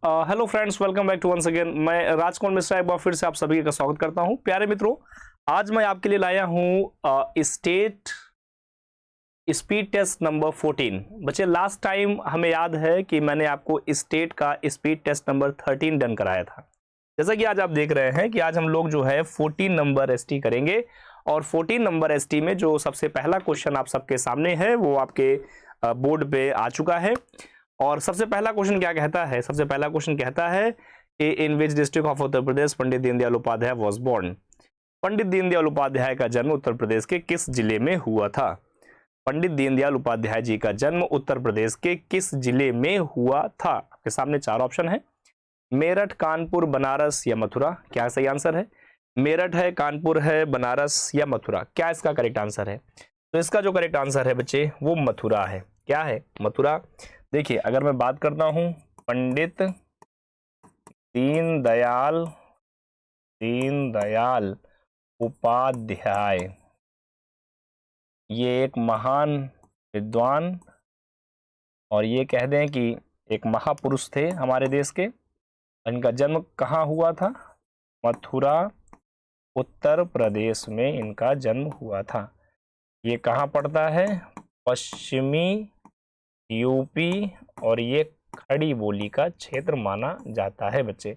Hello friends, welcome back to once again. मैं राजकुमार मिश्रा एक बार फिर से आप सभी का स्वागत करता हूं। प्यारे मित्रों, आज मैं आपके लिए लाया हूं स्टेट स्पीड टेस्ट नंबर 14। बच्चे, लास्ट टाइम हमें याद है कि मैंने आपको स्टेट का स्पीड टेस्ट नंबर 13 डन कराया था। जैसा कि आज आप देख रहे हैं कि आज हम लोग जो है 14 नंबर एसटी करेंगे, और 14 नंबर एसटी में जो सबसे पहला क्वेश्चन आप सबके सामने है वो आपके बोर्ड पे आ चुका है। और सबसे पहला क्वेश्चन क्या कहता है? सबसे पहला क्वेश्चन कहता है कि in which district of Uttar Pradesh Pandit Deendayal Upadhyay was born. Pandit Deendayal Upadhyay का जन्म उत्तर प्रदेश के किस जिले में हुआ था? पंडित दीनदयाल उपाध्याय जी का जन्म उत्तर प्रदेश के किस जिले में हुआ था? आपके सामने चार ऑप्शन है: मेरठ, कानपुर, बनारस या मथुरा। क्या सही आंसर है? मेरठ है, कानपुर है, बनारस या मथुरा। क्या इसका करेक्ट आंसर है? तो इसका जो करेक्ट आंसर है बच्चे वो मथुरा है। क्या है? मथुरा। देखिए, अगर मैं बात करता हूं पंडित दीनदयाल दीनदयाल उपाध्याय, ये एक महान विद्वान और ये कह दें कि एक महापुरुष थे हमारे देश के। इनका जन्म कहाँ हुआ था? मथुरा, उत्तर प्रदेश में इनका जन्म हुआ था। ये कहाँ पड़ता है? पश्चिमी यूपी, और ये खड़ी बोली का क्षेत्र माना जाता है बच्चे।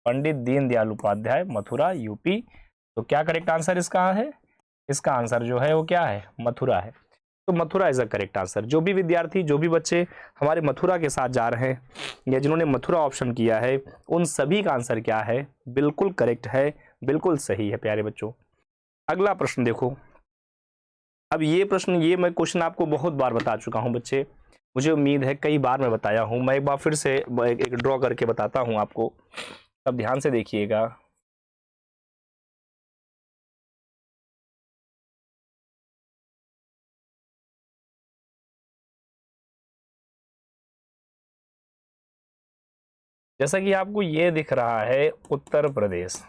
पंडित दीनदयाल उपाध्याय, मथुरा, यूपी। तो क्या करेक्ट आंसर इसका है? इसका आंसर जो है वो क्या है? मथुरा है। तो Mathura is the correct answer. जो भी विद्यार्थी, जो भी बच्चे हमारे मथुरा के साथ जा रहे हैं या जिन्होंने मथुरा ऑप्शन किया है, उन सभी का आंसर क्या है? बिल्कुल करेक्ट है, बिल्कुल सही है प्यारे बच्चों। अगला प्रश्न देखो। अब ये प्रश्न, ये मैं क्वेश्चन आपको बहुत बार बता चुका हूं बच्चे, मुझे उम्मीद है कई बार मैं बताया हूं। मैं एक बार फिर से एक ड्रॉ करके बताता हूं आपको, अब ध्यान से देखिएगा। जैसा कि आपको ये दिख रहा है उत्तर प्रदेश,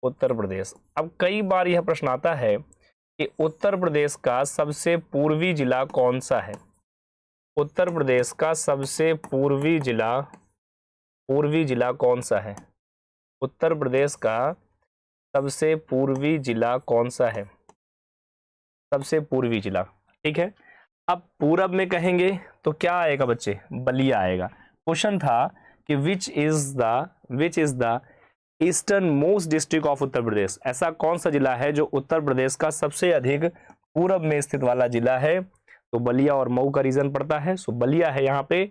उत्तर प्रदेश। अब कई बार यह प्रश्न आता है कि उत्तर प्रदेश का सबसे पूर्वी जिला कौन सा है? उत्तर प्रदेश का सबसे पूर्वी जिला कौन सा है? उत्तर प्रदेश का सबसे पूर्वी जिला कौन सा है? सबसे पूर्वी जिला, ठीक है। अब पूरब में कहेंगे तो क्या आएगा बच्चे? बलिया आएगा। क्वेश्चन था कि which is the eastern most district of Uttar Pradesh. ऐसा कौन सा जिला है जो उत्तर प्रदेश का सबसे अधिक पूरब में स्थित वाला जिला है? तो बलिया और मऊ का रीजन पड़ता है, सो बलिया है यहाँ पे,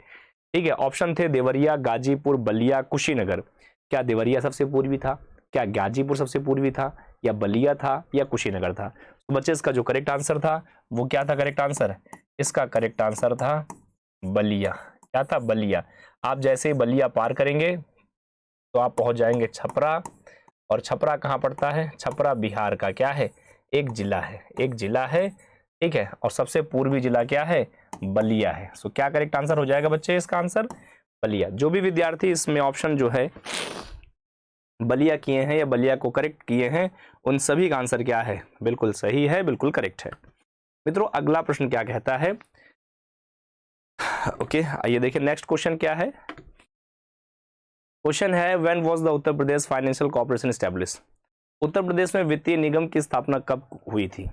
ठीक है। ऑप्शन थे देवरिया, गाजीपुर, बलिया, कुशीनगर। क्या देवरिया सबसे पूर्वी था? क्या गाजीपुर सबसे पूर्वी था? या बलिया था? या कुशीनगर था? तो बच्चे, इसका जो करेक्ट आंसर था वो क्या था? करेक्ट आंसर, इसका करेक्ट आंसर था बलिया। क्या था? बलिया। आप जैसे ही बलिया पार करेंगे तो आप पहुंच जाएंगे छपरा, और छपरा कहाँ पड़ता है? छपरा बिहार का क्या है? एक जिला है, एक जिला है, ठीक है। और सबसे पूर्वी जिला क्या है? बलिया है। सो क्या करेक्ट आंसर हो जाएगा बच्चे? इसका आंसर बलिया। जो भी विद्यार्थी इसमें ऑप्शन जो है बलिया किए हैं या बलिया को करेक्ट किए हैं, उन सभी का आंसर क्या है? बिल्कुल सही है, बिल्कुल करेक्ट है। मित्रों, अगला प्रश्न क्या कहता है? ओके, आइए देखिए नेक्स्ट क्वेश्चन क्या है। क्वेश्चन है when was the Uttar Pradesh financial corporation establish. Uttar Pradesh में वित्तीय निगम की स्थापना कब हुई थी?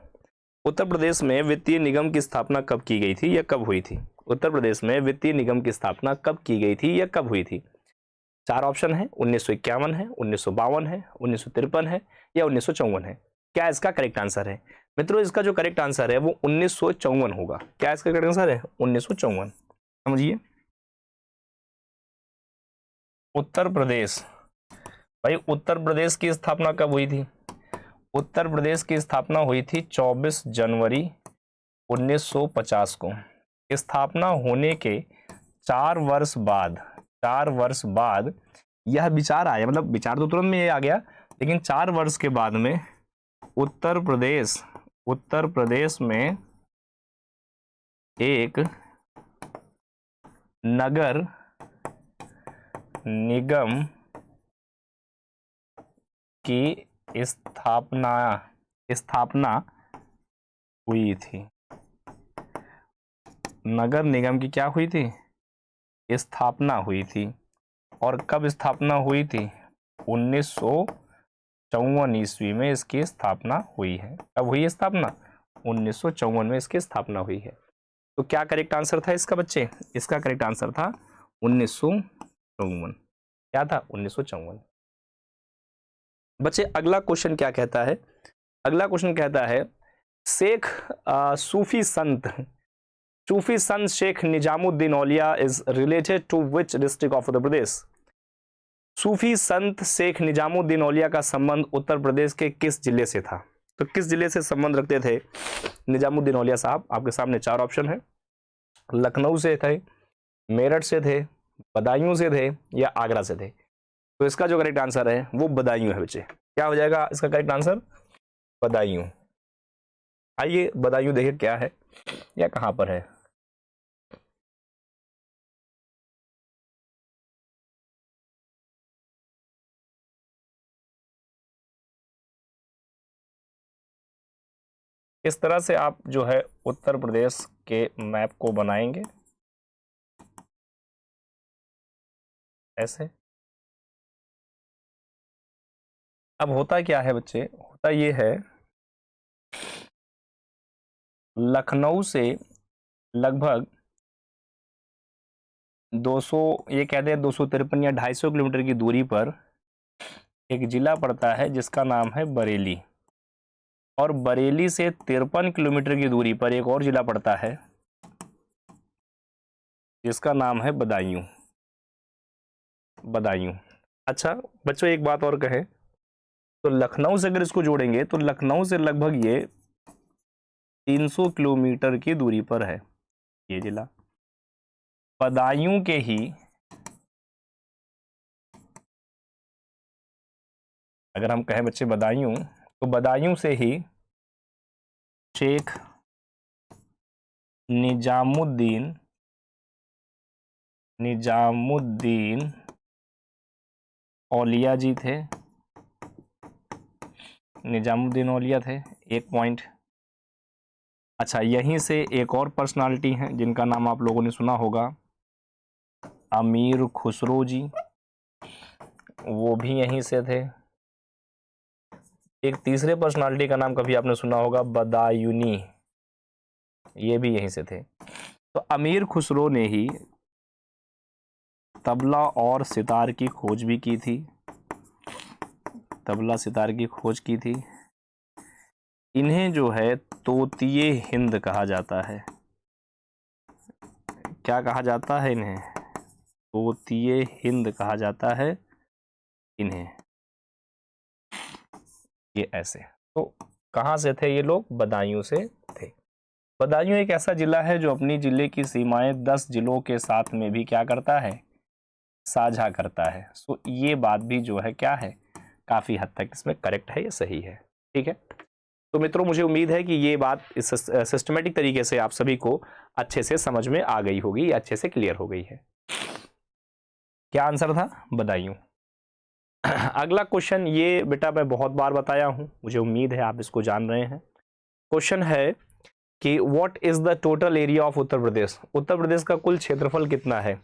उत्तर प्रदेश में वित्तीय निगम की स्थापना कब की गई थी या कब हुई थी? उत्तर प्रदेश में वित्तीय निगम की स्थापना कब की गई थी या कब हुई थी? चार ऑप्शन है: 1951 है, 1952 है, 1953 है, या 1954 है। क्या इसका करेक्ट आंसर है? मित्रों, इसका जो करेक्ट आंसर है वो 1954 होगा। क्या इसका करेक्ट आंसर है? 1954। समझिए, उत्तर प्रदेश, भाई उत्तर प्रदेश की स्थापना कब हुई थी? उत्तर प्रदेश की स्थापना हुई थी 24 जनवरी 1950 को। स्थापना होने के 4 वर्ष बाद यह विचार आया, मतलब विचार तो तुरंत में ये आ गया, लेकिन 4 वर्ष के बाद में उत्तर प्रदेश में एक नगर निगम की स्थापना हुई थी। नगर निगम की क्या हुई थी? स्थापना हुई थी। और कब स्थापना हुई थी? 1954 ईस्वी में इसकी स्थापना हुई है। कब हुई है स्थापना? 1954 में इसकी स्थापना हुई है। तो क्या करेक्ट आंसर था इसका बच्चे? इसका करेक्ट आंसर था 1954। क्या था? 1954। बच्चे अगला क्वेश्चन क्या कहता है? अगला क्वेश्चन कहता है शेख सूफी संत Sheikh Nizamuddin Auliya is related to which district of Uttar Pradesh? सूफी संत शेख निजामुद्दीन औलिया का संबंध उत्तर प्रदेश के किस जिले से था? तो किस जिले से संबंध रखते थे निजामुद्दीन औलिया साहब? आपके सामने चार ऑप्शन है। लखनऊ से थे, मेरठ से थे, बदायूं से थे, या आगरा से थे। तो इसका जो करेक्ट आंसर है वो बदायूं है बच्चे। क्या हो जाएगा इसका करेक्ट आंसर? बदायूं। आइए बदायूं देखिए क्या है या कहां पर है। इस तरह से आप जो है उत्तर प्रदेश के मैप को बनाएंगे ऐसे। अब होता क्या है बच्चे? होता ये है लखनऊ से लगभग 200, ये कहते हैं 253 या 250 किलोमीटर की दूरी पर एक जिला पड़ता है जिसका नाम है बरेली। और बरेली से 53 किलोमीटर की दूरी पर एक और जिला पड़ता है जिसका नाम है बदायूं। बदायूं। अच्छा बच्चों एक बात और कहें तो लखनऊ से अगर इसको जोड़ेंगे तो लखनऊ से लगभग ये 300 किलोमीटर की दूरी पर है ये जिला। बदायूं के ही, अगर हम कहें बच्चे बदायूं, तो बदायूं से ही शेख निजामुद्दीन औलिया जी थे। निजामुद्दीन औलिया थे, एक पॉइंट। अच्छा यहीं से एक और पर्सनालिटी हैं जिनका नाम आप लोगों ने सुना होगा, अमीर खुसरो जी, वो भी यहीं से थे। एक तीसरे पर्सनालिटी का नाम कभी आपने सुना होगा, बदायूनी, ये भी यहीं से थे। तो अमीर खुसरो ने ही तबला और सितार की खोज भी की थी। तबला सितार की खोज की थी। इन्हें जो है तोतिए हिंद कहा जाता है। क्या कहा जाता है इन्हें? तोतिए हिंद कहा जाता है इन्हें। ये ऐसे। तो कहाँ से थे ये लोग? बदायूं से थे। बदायूं एक ऐसा जिला है जो अपनी जिले की सीमाएं 10 जिलों के साथ में भी क्या करता है? साझा करता है। सो ये बात भी जो है क्या है, काफी हद तक इसमें करेक्ट है, ये सही है। ठीक है, तो मित्रों मुझे उम्मीद है कि ये बात इस सिस्टमेटिक तरीके से आप सभी को अच्छे से समझ में आ गई होगी, अच्छे से क्लियर हो गई है। क्या आंसर था? बदायूं। अगला क्वेश्चन, ये बेटा मैं बहुत बार बताया हूं, मुझे उम्मीद है आप इसको जान रहे हैं। क्वेश्चन है कि what is the total area of Uttar Pradesh? Uttar Pradesh का कुल क्षेत्रफल कितना है?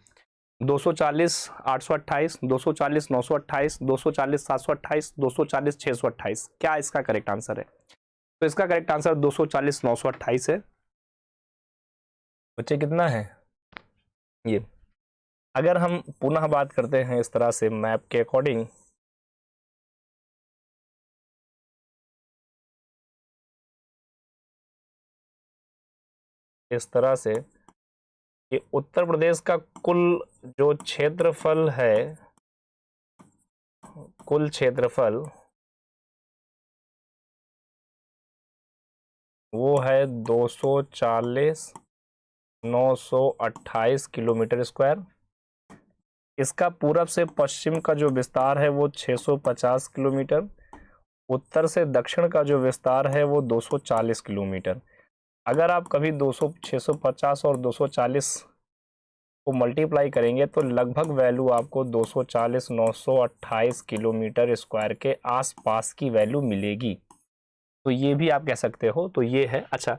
240 828, 240 928, 240 728, 240 628। क्या इसका करेक्ट आंसर है? तो इसका करेक्ट आंसर 240 928 है। बच्चे कितना है ये? अगर हम पुनः बात करते हैं इस तरह से मैप के अकॉर्डिंग, इस तरह से कि उत्तर प्रदेश का कुल जो क्षेत्रफल है, कुल क्षेत्रफल वो है 240 928 किलोमीटर स्क्वायर। इसका पूरब से पश्चिम का जो विस्तार है वो 650 किलोमीटर। उत्तर से दक्षिण का जो विस्तार है वो 240 किलोमीटर। अगर आप कभी 650 और 240 को मल्टीप्लाई करेंगे तो लगभग वैल्यू आपको 240 928 किलोमीटर स्क्वायर के आसपास की वैल्यू मिलेगी। तो ये भी आप कह सकते हो। तो ये है। अच्छा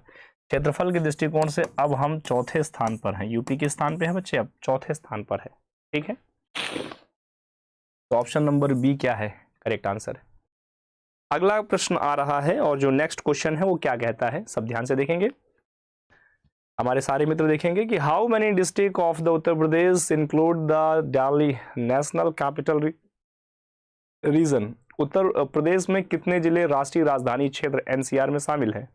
क्षेत्रफल के दृष्टिकोण से अब हम चौथे स्थान पर हैं, यूपी के स्थान पे है बच्चे, अब चौथे स्थान पर है। ठीक है, तो ऑप्शन नंबर बी क्या है करेक्ट आंसर। अगला प्रश्न आ रहा है और जो नेक्स्ट क्वेश्चन है वो क्या कहता है, सब ध्यान से देखेंगे, हमारे सारे मित्र देखेंगे कि how many district of the Uttar Pradesh include the Delhi national capital region. Uttar Pradesh में कितने जिले राष्ट्रीय राजधानी क्षेत्र एनसीआर में शामिल हैं।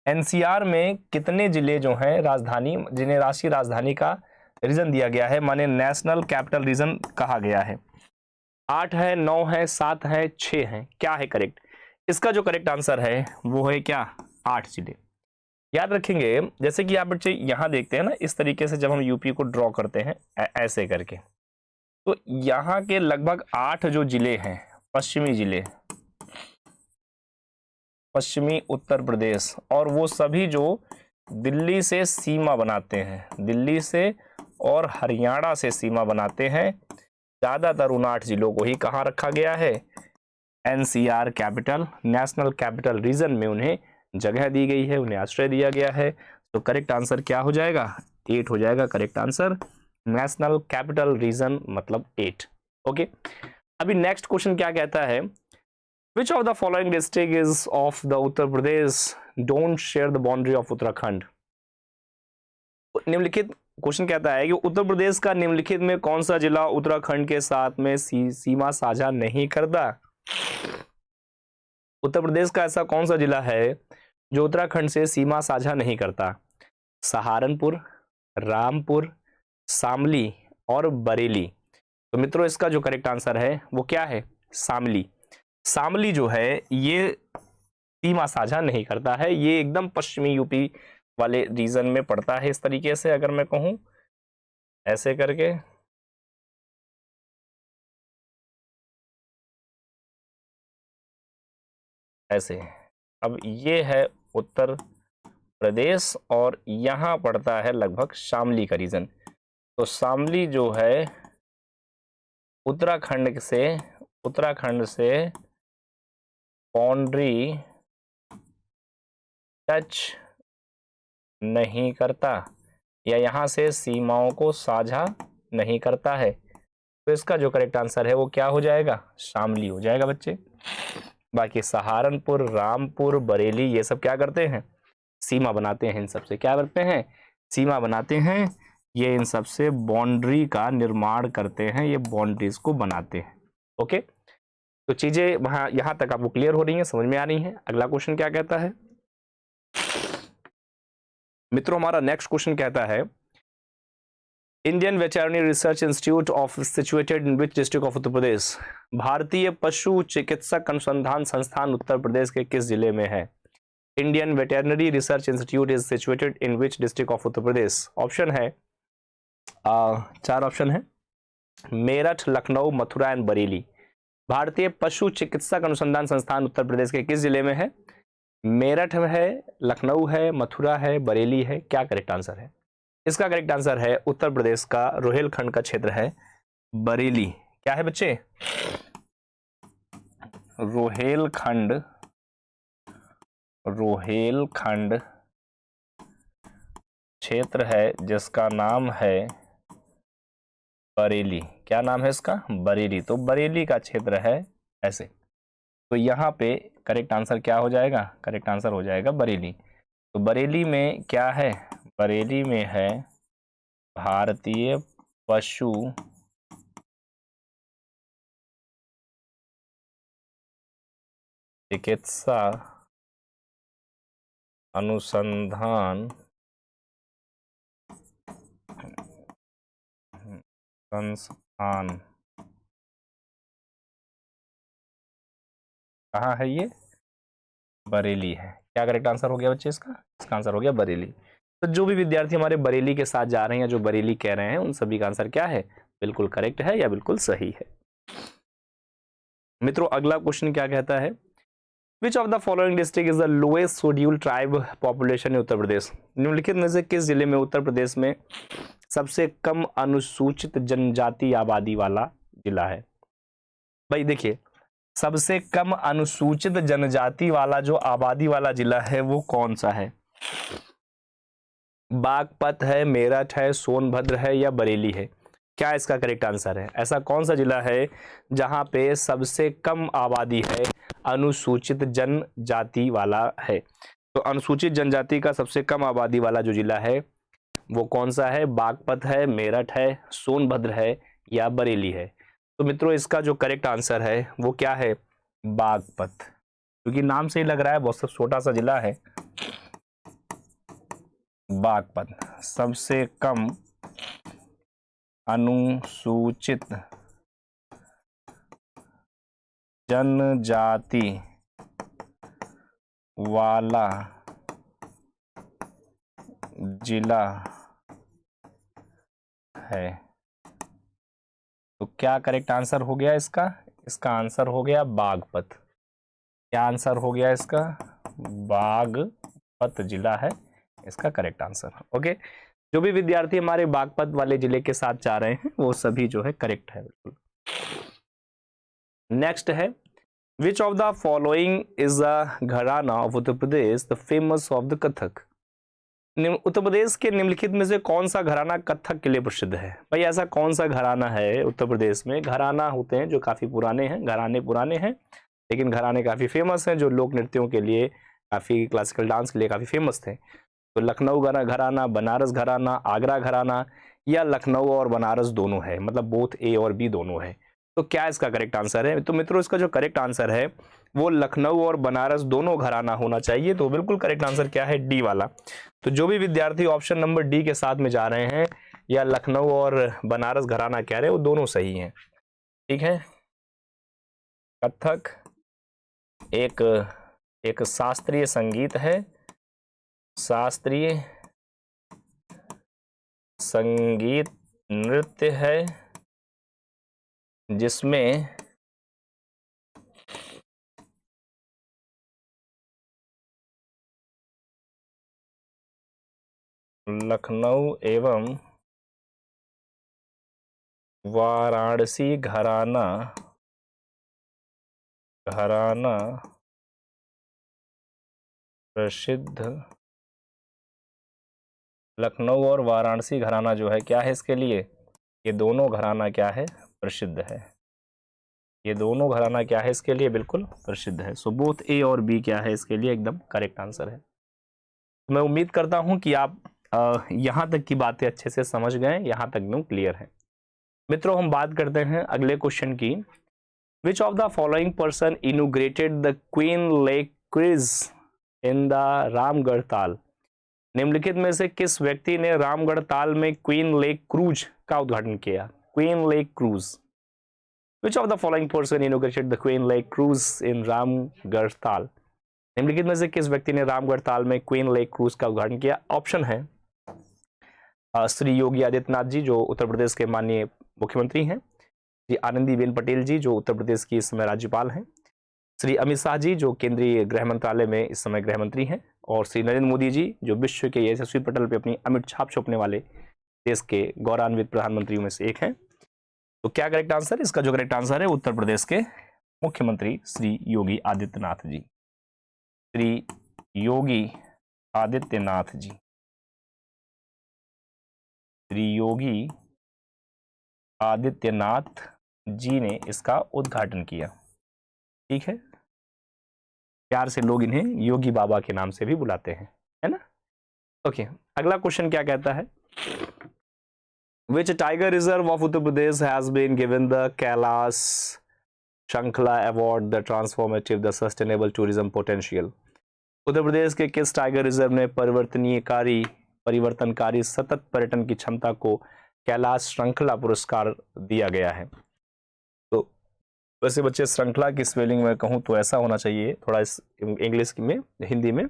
एनसीआर में कितने जिले जो हैं राजधानी, जिन्हें राष्ट्रीय राजधानी का रीजन दिया गया है, माने नेशनल कैपिटल रीजन कहा गया है। 8 है, 9 है, 7 है, 6 है, क्या है करेक्ट। इसका जो करेक्ट आंसर है वो है क्या, 8 जिले। याद रखेंगे, जैसे कि आप बच्चे यहां देखते हैं ना, इस तरीके से जब हम यूपी को ड्रॉ करते हैं ऐसे करके, तो यहां के लगभग 8 जो जिले हैं पश्चिमी जिले, पश्चिमी उत्तर प्रदेश, और वो सभी जो दिल्ली से सीमा बनाते हैं, दिल्ली से और हरियाणा से सीमा बनाते हैं, ज्यादातर उन 8 जिलों को ही कहाँ रखा गया है, NCR capital national capital reason में उन्हें जगह दी गई है, उन्हें आश्रय दिया गया है। तो करेक्ट आंसर क्या हो जाएगा, 8 हो जाएगा correct answer, national capital reason मतलब 8। ओके, अभी नेक्स्ट क्वेश्चन क्या कहता है, Which of the following district is of the Uttar Pradesh don't share the boundary of Uttarakhand? निम्नलिखित क्वेश्चन कहता है कि उत्तर प्रदेश का निम्नलिखित में कौन सा जिला उत्तराखंड के साथ में सीमा साझा नहीं करता। उत्तर प्रदेश का ऐसा कौन सा जिला है जो उत्तराखंड से सीमा साझा नहीं करता। सहारनपुर, रामपुर, शामली और बरेली। तो मित्रों इसका जो करेक्ट आंसर है वो क्या है, शामली। शामली जो है ये सीमा साझा नहीं करता है, ये एकदम पश्चिमी यूपी वाले रीजन में पड़ता है। इस तरीके से अगर मैं कहूं ऐसे करके, ऐसे, अब ये है उत्तर प्रदेश और यहां पड़ता है लगभग शामली का रीजन। तो शामली जो है उत्तराखंड से बाउंड्री टच नहीं करता या यहां से सीमाओं को साझा नहीं करता है। तो इसका जो करेक्ट आंसर है वो क्या हो जाएगा, शामली हो जाएगा बच्चे। बाकी सहारनपुर, रामपुर, बरेली ये सब क्या करते हैं, सीमा बनाते हैं, इन सबसे क्या करते हैं, सीमा बनाते हैं, ये इन सबसे बाउंड्री का निर्माण करते हैं, ये बाउंड्रीज को बनाते हैं। ओके, तो चीजें वहां यहां तक आपको क्लियर हो रही हैं, समझ में आ रही हैं। अगला क्वेश्चन क्या कहता है मित्रों, हमारा नेक्स्ट क्वेश्चन कहता है Indian veterinary research institute of situated in which district of Uttar Pradesh. भारतीय पशु चिकित्सक अनुसंधान संस्थान उत्तर प्रदेश के किस जिले में है। Indian veterinary research institute is situated in which district of Uttar Pradesh. Option है 4 ऑप्शन है, मेरठ, लखनऊ, मथुरा एंड बरेली। भारतीय पशु चिकित्सक अनुसंधान संस्थान उत्तर प्रदेश के किस जिले में है। मेरठ में है, लखनऊ है, मथुरा है, बरेली है, क्या करेक्ट आंसर है। इसका करेक्ट आंसर है उत्तर प्रदेश का रोहेलखंड का क्षेत्र है बरेली। क्या है बच्चे, रोहेलखंड क्षेत्र है जिसका नाम है बरेली। क्या नाम है इसका, बरेली। तो बरेली का क्षेत्र है ऐसे। तो यहाँ पे करेक्ट आंसर क्या हो जाएगा, करेक्ट आंसर हो जाएगा बरेली। तो बरेली में क्या है, बरेली में है भारतीय पशु चिकित्सा अनुसंधान संस्थान। कहाँ है ये, बरेली है। क्या करेक्ट आंसर हो गया बच्चे इसका आंसर हो गया बरेली। तो जो भी विद्यार्थी हमारे बरेली के साथ जा रहे हैं, जो बरेली कह रहे हैं, उन सभी का आंसर क्या है, बिल्कुल करेक्ट है या बिल्कुल सही है। मित्रों अगला क्वेश्चन क्या कहता है, which of the following district is the lowest scheduled tribe population in Uttar Pradesh. निम्नलिखित में से किस जिले में उत्तर प्रदेश में सबसे कम अनुसूचित जनजाति आबादी वाला जिला है। भाई देखिए, सबसे कम अनुसूचित जनजाति वाला जो आबादी वाला जिला है वो कौन सा है? बागपत है, मेरठ है, सोनभद्र है या बरेली है? क्या इसका करेक्ट आंसर है? ऐसा कौन सा जिला है जहां पे सबसे कम आबादी है, अनुसूचित जनजाति वाला है? तो अनुसूचित जनजाति का सबसे कम आबादी वाला जो जिला है वो कौन सा है? बागपत है, मेरठ है, सोनभद्र है या बरेली है? तो मित्रों इसका जो करेक्ट आंसर है वो क्या है? बागपत, क्योंकि नाम से ही लग रहा है बहुत छोटा सा जिला है। बागपत सबसे कम अनुसूचित जनजाति वाला जिला है। तो क्या करेक्ट आंसर हो गया इसका? इसका आंसर हो गया बागपत। क्या आंसर हो गया इसका? बागपत जिला है इसका करेक्ट आंसर। ओके, जो भी विद्यार्थी हमारे बागपत वाले जिले के साथ जा रहे हैं वो सभी जो है करेक्ट है बिल्कुल। नेक्स्ट है, which of the following is the gharana of Uttar Pradesh the famous of the Kathak? Uttar Pradesh के निम्नलिखित में से कौन सा घराना कथक के लिए प्रसिद्ध है? भाई ऐसा कौन सा घराना है उत्तर प्रदेश में? घराना होते हैं जो काफी पुराने हैं, घराने पुराने हैं लेकिन घराने काफी फेमस हैं, जो लोक नृत्यों के लिए, काफी क्लासिकल डांस के लिए काफी फेमस थे। तो लखनऊ घराना, बनारस घराना, आगरा घराना या लखनऊ और बनारस दोनों है, मतलब बोथ ए और बी दोनों है। तो क्या इसका करेक्ट आंसर है? तो मित्रों इसका जो करेक्ट आंसर है वो लखनऊ और बनारस दोनों घराना होना चाहिए। तो बिल्कुल करेक्ट आंसर क्या है? डी वाला। तो जो भी विद्यार्थी ऑप्शन नंबर डी के साथ में जा रहे हैं या लखनऊ और बनारस घराना कह रहे हैं वो दोनों सही हैं। ठीक है, कथक एक शास्त्रीय संगीत है, शास्त्रीय संगीत नृत्य है जिसमें लखनऊ एवं वाराणसी घराना प्रसिद्ध, लखनऊ और वाराणसी घराना जो है क्या है इसके लिए? ये दोनों घराना क्या है? प्रसिद्ध है। ये दोनों घराना क्या है इसके लिए? बिल्कुल प्रसिद्ध है। सो बोथ ए और बी क्या है इसके लिए? एकदम करेक्ट आंसर है। मैं उम्मीद करता हूं कि आप यहां तक की बातें अच्छे से समझ गए, यहां तक एकदम क्लियर है। मित्रों हम बात करते हैं अगले क्वेश्चन की। विच of the following person inaugurated the queen lake cruise in the Ramgarh Tal? निम्नलिखित में से किस व्यक्ति ने रामगढ़ ताल में क्वीन लेक क्रूज का उद्घाटन किया? Queen lake cruise. Which of the following person inaugurated the queen lake cruise in Ramgarh Tal? निम्नलिखित में से किस व्यक्ति ने रामगढ़ ताल में क्वीन लेक क्रूज का उद्घाटन किया? ऑप्शन है श्री योगी आदित्यनाथ जी जो उत्तर प्रदेश के माननीय मुख्यमंत्री हैं, श्री आनंदीबेन पटेल जी जो उत्तर प्रदेश की इस समय राज्यपाल हैं, श्री अमित शाह जी जो केंद्रीय गृह मंत्रालय में इस समय गृह मंत्री हैं, और श्री नरेंद्र मोदी जी जो विश्व के यशस्वी पटल पे अपनी अमिट छाप छोपने वाले देश के गौरवान्वित प्रधानमंत्रियों में से एक हैं। तो क्या करेक्ट आंसर? इसका जो करेक्ट आंसर है उत्तर प्रदेश के मुख्यमंत्री श्री योगी आदित्यनाथ जी। श्री योगी आदित्यनाथ जी, श्री योगी आदित्यनाथ जी ने इसका उद्घाटन किया। ठीक है, प्यार से लोग इन्हें योगी बाबा के नाम से भी बुलाते हैं, है ना। ओके, अगला क्वेश्चन क्या कहता है? Which tiger reserve of Uttar Pradesh has been given the Kailash Shrankhala Award, the transformative, the sustainable tourism potential? उत्तर प्रदेश के किस टाइगर रिजर्व ने परिवर्तनकारी सतत पर्यटन की क्षमता को कैलाश श्रृंखला पुरस्कार दिया गया है? तो वैसे बच्चे श्रृंखला की स्पेलिंग में कहूं तो ऐसा होना चाहिए, थोड़ा इस इंग्लिश में, हिंदी में।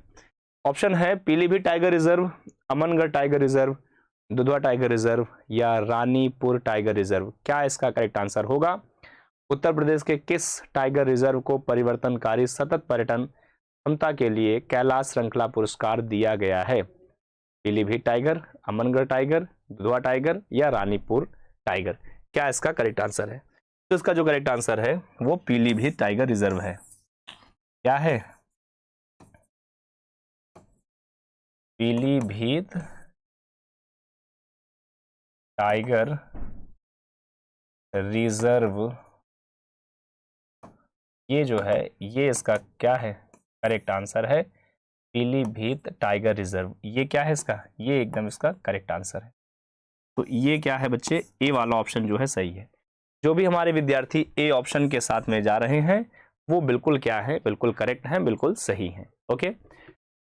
ऑप्शन है Pilibhit tiger reserve, Amangarh tiger reserve, Dudhwa tiger reserve या रानीपुर टाइगर रिजर्व। क्या इसका करेक्ट आंसर होगा? उत्तर प्रदेश के किस टाइगर रिजर्व को परिवर्तनकारी सतत पर्यटन क्षमता के लिए कैलाश श्रृंखला पुरस्कार दिया गया है? Pilibhit tiger, Amangarh tiger, Dudhwa tiger या रानीपुर टाइगर? क्या इसका करेक्ट आंसर है? तो इसका जो करेक्ट आंसर है वो पीलीभीत टाइगर रिजर्व है। क्या है? पीलीभीत टाइगर रिजर्व, ये जो है ये इसका क्या है? करेक्ट आंसर है पीलीभीत टाइगर रिजर्व। ये क्या है इसका? ये एकदम इसका करेक्ट आंसर है। तो ये क्या है बच्चे? ए वाला ऑप्शन जो है सही है। जो भी हमारे विद्यार्थी ए ऑप्शन के साथ में जा रहे हैं वो बिल्कुल क्या है? बिल्कुल करेक्ट है, बिल्कुल सही है। ओके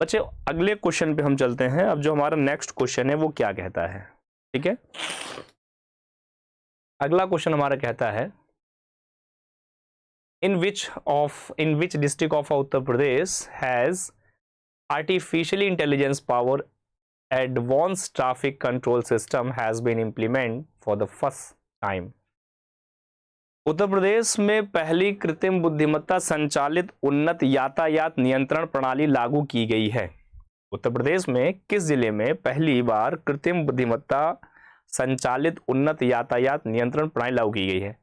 बच्चे, अगले क्वेश्चन पे हम चलते हैं। अब जो हमारा नेक्स्ट क्वेश्चन है वो क्या कहता है? ठीक है, अगला क्वेश्चन हमारा कहता है in which district of Uttar Pradesh has artificial intelligence power advanced traffic control system has been implemented for the first time? उत्तर प्रदेश में पहली कृत्रिम बुद्धिमत्ता संचालित उन्नत यातायात नियंत्रण प्रणाली लागू की गई है। उत्तर प्रदेश में किस जिले में पहली बार कृत्रिम बुद्धिमत्ता संचालित उन्नत यातायात नियंत्रण प्रणाली लागू की गई है?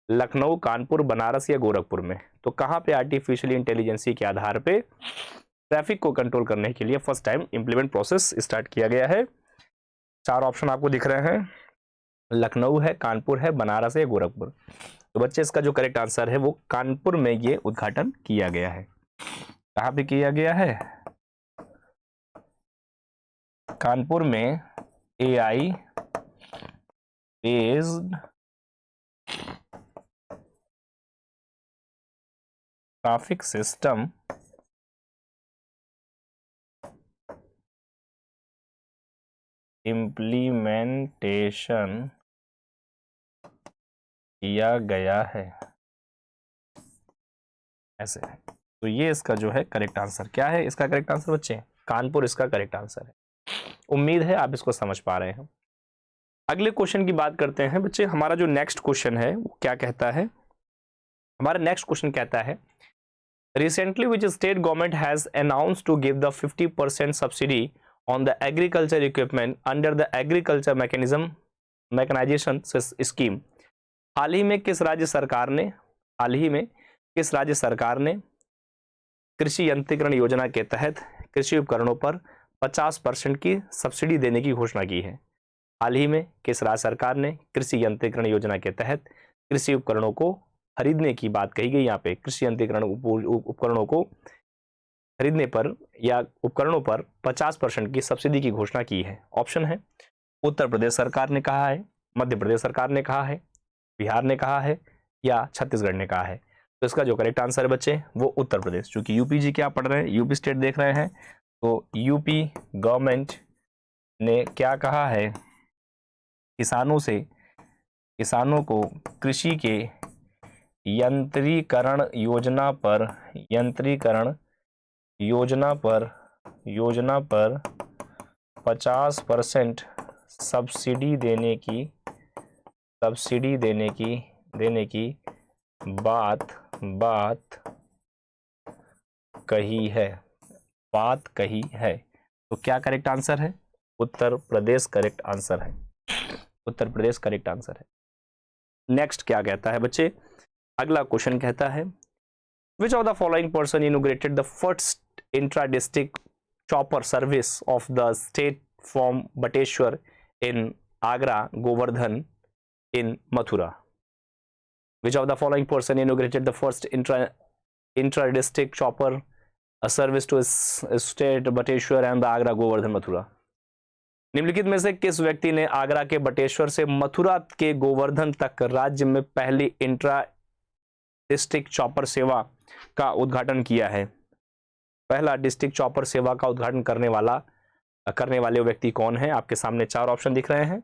लखनऊ, कानपुर, बनारस या गोरखपुर में? तो कहां पे आर्टिफिशियल इंटेलिजेंसी के आधार पे ट्रैफिक को कंट्रोल करने के लिए first time implement process start किया गया है? चार ऑप्शन आपको दिख रहे हैं, लखनऊ है, कानपुर है, बनारस है, गोरखपुर। तो बच्चे इसका जो करेक्ट आंसर है वो कानपुर में ये उद्घाटन किया गया है। कहां पे किया गया है? कानपुर में AI based traffic system implementation किया गया है। ऐसे तो ये इसका जो है करेक्ट आंसर क्या है? इसका करेक्ट आंसर बच्चे कानपुर इसका करेक्ट आंसर है। उम्मीद है आप इसको समझ पा रहे हैं। अगले क्वेश्चन की बात करते हैं बच्चे। हमारा जो नेक्स्ट क्वेश्चन है वो क्या कहता है? हमारा नेक्स्ट क्वेश्चन कहता है recently which state government has announced to give the 50% subsidy on the agriculture equipment under the agriculture mechanization scheme? हाल ही में किस राज्य सरकार ने कृषि यंत्रीकरण योजना के तहत कृषि उपकरणों पर 50% की सब्सिडी देने की घोषणा की है? हाल ही में किस राज्य सरकार ने कृषि यंत्रीकरण योजना के तहत कृषि उपकरणों को खरीदने की बात कही गई? यहाँ पे कृषि यंत्रीकरण उपकरणों को खरीदने पर या उपकरणों पर 50% की सब्सिडी की घोषणा की है। ऑप्शन है उत्तर प्रदेश सरकार ने कहा है, मध्य प्रदेश सरकार ने कहा है, बिहार ने कहा है या छत्तीसगढ़ ने कहा है? तो इसका जो करेक्ट आंसर है बच्चे वो उत्तर प्रदेश। चूंकि यूपी जी क्या पढ़ रहे हैं, यूपी स्टेट देख रहे हैं, तो यूपी गवर्नमेंट ने क्या कहा है? किसानों को कृषि के यंत्रीकरण योजना पर 50% सब्सिडी देने की बात कही है। तो क्या करेक्ट आंसर है? उत्तर प्रदेश करेक्ट आंसर है। उत्तर प्रदेश करेक्ट आंसर है। नेक्स्ट क्या कहता है बच्चे? अगला क्वेश्चन कहता है which of the following person inaugurated the first intra district chopper service of the state from Bateshwar in Agra Govardhan in Mathura? Which of the following person inaugurated the first intra-district chopper service to state Bateshwar and the Agra Govardhan Mathura? निम्नलिखित में से किस व्यक्ति ने आगरा के बटेश्वर से मथुरा के गोवर्धन तक राज्य में पहली इंट्रा डिस्ट्रिक्ट चॉपर सेवा का उद्घाटन किया है? पहला डिस्ट्रिक्ट चॉपर सेवा का उद्घाटन करने वाले व्यक्ति कौन है? आपके सामने चार ऑप्शन दिख रहे हैं।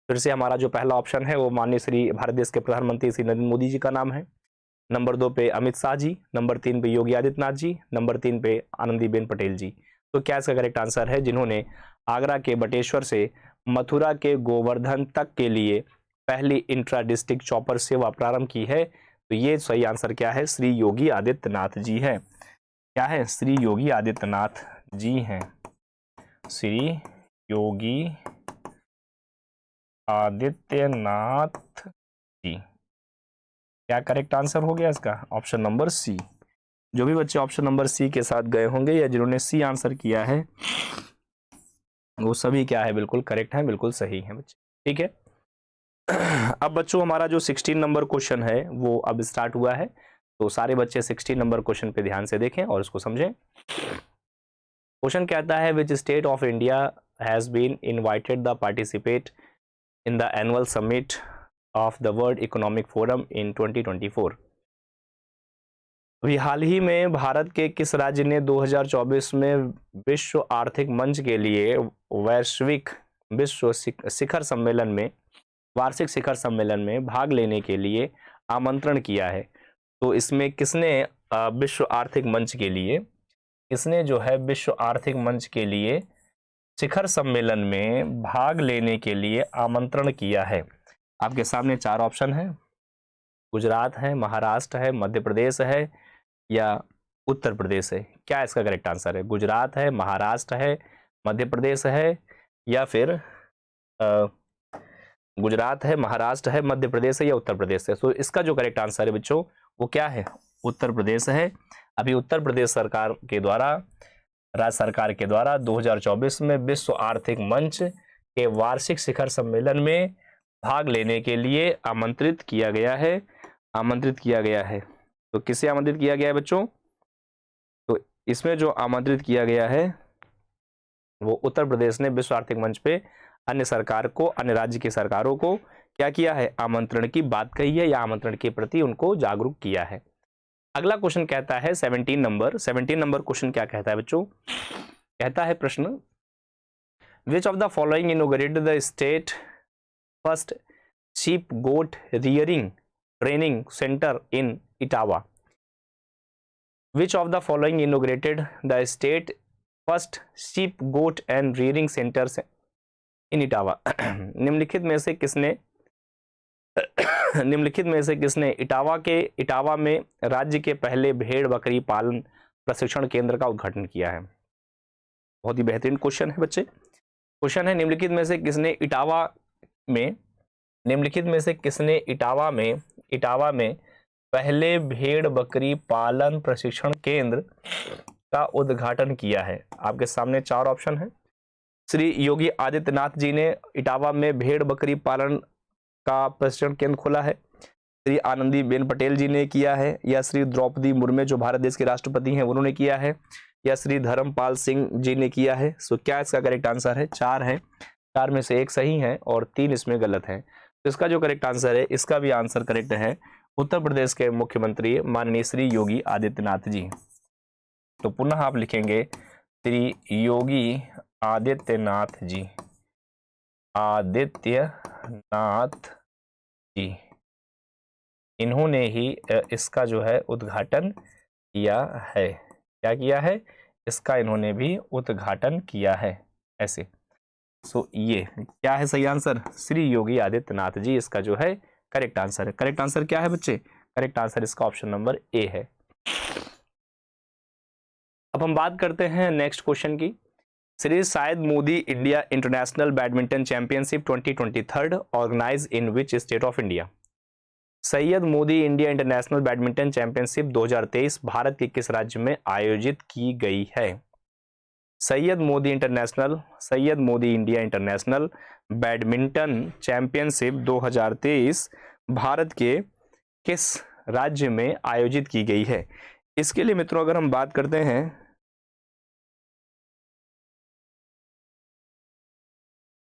फिर से हमारा जो पहला ऑप्शन है वो माननीय श्री भारत देश के प्रधानमंत्री श्री नरेंद्र मोदी जी का नाम है। नंबर 2 पे अमित शाह जी, नंबर 3 पे योगी आदित्यनाथ जी, नंबर 3 पे आनंदीबेन पटेल जी। तो क्या इसका करेक्ट आंसर है? जिन्होंने आगरा के बटेश्वर से मथुरा के गोवर्धन तक के लिए पहली इंट्रा डिस्ट्रिक्ट चॉपर सेवा प्रारंभ की है। तो ये सही आंसर क्या है? श्री योगी आदित्यनाथ जी है। क्या है? श्री योगी आदित्यनाथ जी हैं। श्री योगी आदित्यनाथ जी। क्या करेक्ट आंसर हो गया इसका? Option number C. जो भी बच्चे ऑप्शन नंबर सी के साथ गए होंगे या जिन्होंने सी आंसर किया है वो सभी क्या है, बिल्कुल करेक्ट है, बिल्कुल सही है बच्चे। ठीक है, अब बच्चों हमारा जो 16 नंबर क्वेश्चन है वो अब स्टार्ट हुआ है, तो सारे बच्चे 16 नंबर क्वेश्चन पे ध्यान से देखें और इसको समझें। क्वेश्चन कहता है which state of India has been invited the participate in the annual summit of the world economic forum in 2024। अभी हाल ही में भारत के किस राज्य ने 2024 में विश्व आर्थिक मंच के लिए वैश्विक विश्व शिखर सम्मेलन में वार्षिक शिखर सम्मेलन में भाग लेने के लिए आमंत्रण किया है? तो इसमें किसने विश्व आर्थिक मंच के लिए, इसने जो है विश्व आर्थिक मंच के लिए शिखर सम्मेलन में भाग लेने के लिए आमंत्रण किया है? आपके सामने चार ऑप्शन है, गुजरात है, महाराष्ट्र है, मध्य प्रदेश है या उत्तर प्रदेश है। क्या इसका करेक्ट आंसर है? गुजरात है, महाराष्ट्र है, मध्य प्रदेश है या फिर गुजरात है, महाराष्ट्र है, मध्य प्रदेश है या उत्तर प्रदेश है? तो इसका जो करेक्ट आंसर है बच्चों वो क्या है? उत्तर प्रदेश है। अभी उत्तर प्रदेश सरकार के द्वारा, राज्य सरकार के द्वारा 2024 में विश्व आर्थिक मंच के वार्षिक शिखर सम्मेलन में भाग लेने के लिए आमंत्रित किया गया है, आमंत्रित किया गया है। तो किसे आमंत्रित किया गया है बच्चों? तो इसमें जो आमंत्रित किया गया है वो उत्तर प्रदेश ने विश्व आर्थिक मंच पे अन्य सरकार को, अन्य राज्य की सरकारों को क्या किया है? आमंत्रण की बात कही है या आमंत्रण के प्रति उनको जागरूक किया है। अगला क्वेश्चन कहता है 17 नंबर क्वेश्चन क्या कहता है बच्चों? कहता है प्रश्न, which of the following inaugurated the state first sheep goat rearing training centre in Etawah? Which of the following inaugurated the state first sheep goat and rearing centre in Etawah? निम्नलिखित में से किसने इटावा में राज्य के पहले भेड़ बकरी पालन प्रशिक्षण केंद्र का उद्घाटन किया है? बहुत ही बेहतरीन क्वेश्चन है बच्चे। क्वेश्चन है निम्नलिखित में से किसने इटावा में पहले भेड़ बकरी पालन प्रशिक्षण केंद्र का उद्घाटन किया है? आपके सामने चार ऑप्शन है। श्री योगी आदित्यनाथ जी ने इटावा में भेड़ बकरी पालन का प्रशिक्षण केंद्र खोला है, श्री आनंदीबेन पटेल जी ने किया है या श्री द्रौपदी मुर्मू जो भारत देश के राष्ट्रपति हैं उन्होंने किया है या श्री धर्मपाल सिंह जी ने किया है? सो क्या इसका करेक्ट आंसर है? चार है, चार में से एक सही है और तीन इसमें गलत है। तो इसका जो करेक्ट आंसर है, इसका भी आंसर करेक्ट है उत्तर प्रदेश के मुख्यमंत्री माननीय श्री योगी आदित्यनाथ जी। तो पुनः आप लिखेंगे श्री योगी आदित्यनाथ जी, आदित्यनाथ जी, इन्होंने ही इसका जो है उद्घाटन किया है। क्या किया है? इसका इन्होंने भी उद्घाटन किया है ऐसे। सो ये क्या है सही आंसर? श्री योगी आदित्यनाथ जी इसका जो है करेक्ट आंसर है। करेक्ट आंसर क्या है बच्चे? करेक्ट आंसर इसका ऑप्शन नंबर ए है। अब हम बात करते हैं नेक्स्ट क्वेश्चन की। Shri Syed Modi India international badminton championship 2023 organise in which state of India? Syed Modi India international badminton championship 2023 Bharat के किस राज्य में आयोजित की गई है? Syed Modi India international badminton championship 2023 Bharat के किस राज्य में आयोजित की गई है? इसके लिए मित्रों अगर हम बात करते हैं,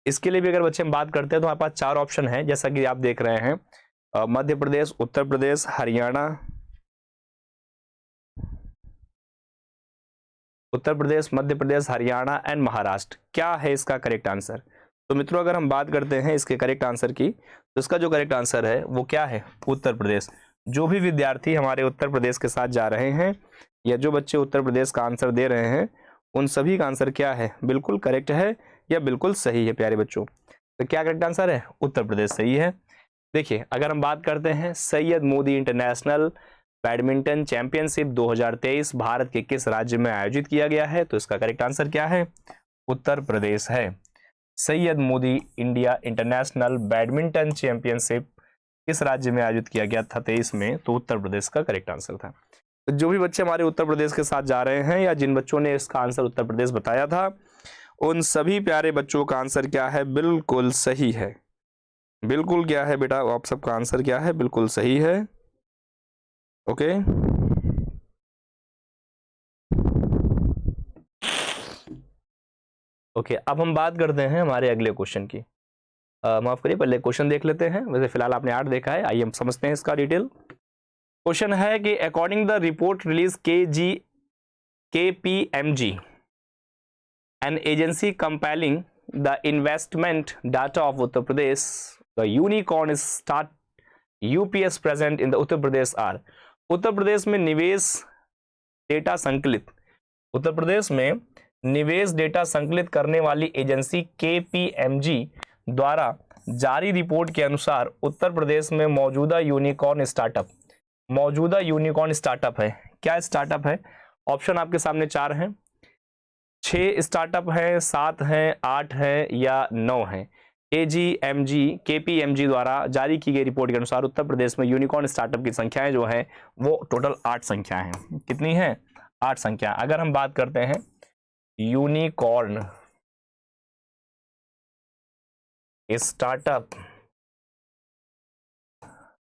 इसके लिए भी अगर बच्चे हम बात करते हैं तो हमारे पास चार ऑप्शन है, जैसा कि आप देख रहे हैं, मध्य प्रदेश, उत्तर प्रदेश, हरियाणा, उत्तर प्रदेश, मध्य प्रदेश, हरियाणा एंड महाराष्ट्र। क्या है इसका करेक्ट आंसर? तो मित्रों अगर हम बात करते हैं इसके करेक्ट आंसर की, तो इसका जो करेक्ट आंसर है वो क्या है? उत्तर प्रदेश। जो भी विद्यार्थी हमारे उत्तर प्रदेश के साथ जा रहे हैं या जो बच्चे उत्तर प्रदेश का आंसर दे रहे हैं उन सभी का आंसर क्या है? बिल्कुल करेक्ट है या बिल्कुल सही है प्यारे बच्चों। तो क्या करेक्ट आंसर है? उत्तर प्रदेश सही है। देखिए अगर हम बात करते हैं Syed Modi international badminton championship 2023 Bharat के किस राज्य में आयोजित किया गया है, तो इसका करेक्ट आंसर क्या है? उत्तर प्रदेश है। Syed Modi India international badminton championship किस राज्य में आयोजित किया गया था 23 में, तो उत्तर प्रदेश का करेक्ट आंसर था। तो जो भी बच्चे हमारे उत्तर प्रदेश के साथ जा रहे हैं या जिन बच्चों ने इसका आंसर उत्तर प्रदेश बताया था, उन सभी प्यारे बच्चों का आंसर क्या है, बिल्कुल सही है। बिल्कुल क्या है बेटा, आप सबका आंसर क्या है, बिल्कुल सही है। ओके, ओके, अब हम बात करते हैं हमारे अगले क्वेश्चन की। माफ करिए, पहले क्वेश्चन देख लेते हैं। वैसे फिलहाल आपने 8 देखा है, आइए हम समझते हैं इसका डिटेल। क्वेश्चन है कि according the report release KPMG, an agency compiling the investment data of Uttar Pradesh, the unicorn start UPS present in the Uttar Pradesh are। उत्तर प्रदेश में निवेश डेटा संकलित, उत्तर प्रदेश में निवेश डेटा संकलित करने वाली एजेंसी KPMG द्वारा जारी रिपोर्ट के अनुसार उत्तर प्रदेश में मौजूदा यूनिकॉर्न स्टार्टअप है। क्या स्टार्टअप है? ऑप्शन आपके सामने 4 हैं, 6 स्टार्टअप हैं, 7 हैं, 8 हैं या 9 हैं। KPMG द्वारा जारी की गई रिपोर्ट के अनुसार उत्तर प्रदेश में यूनिकॉर्न स्टार्टअप की संख्याएं जो है वो टोटल 8 संख्या हैं। कितनी है? 8 संख्या। अगर हम बात करते हैं यूनिकॉर्न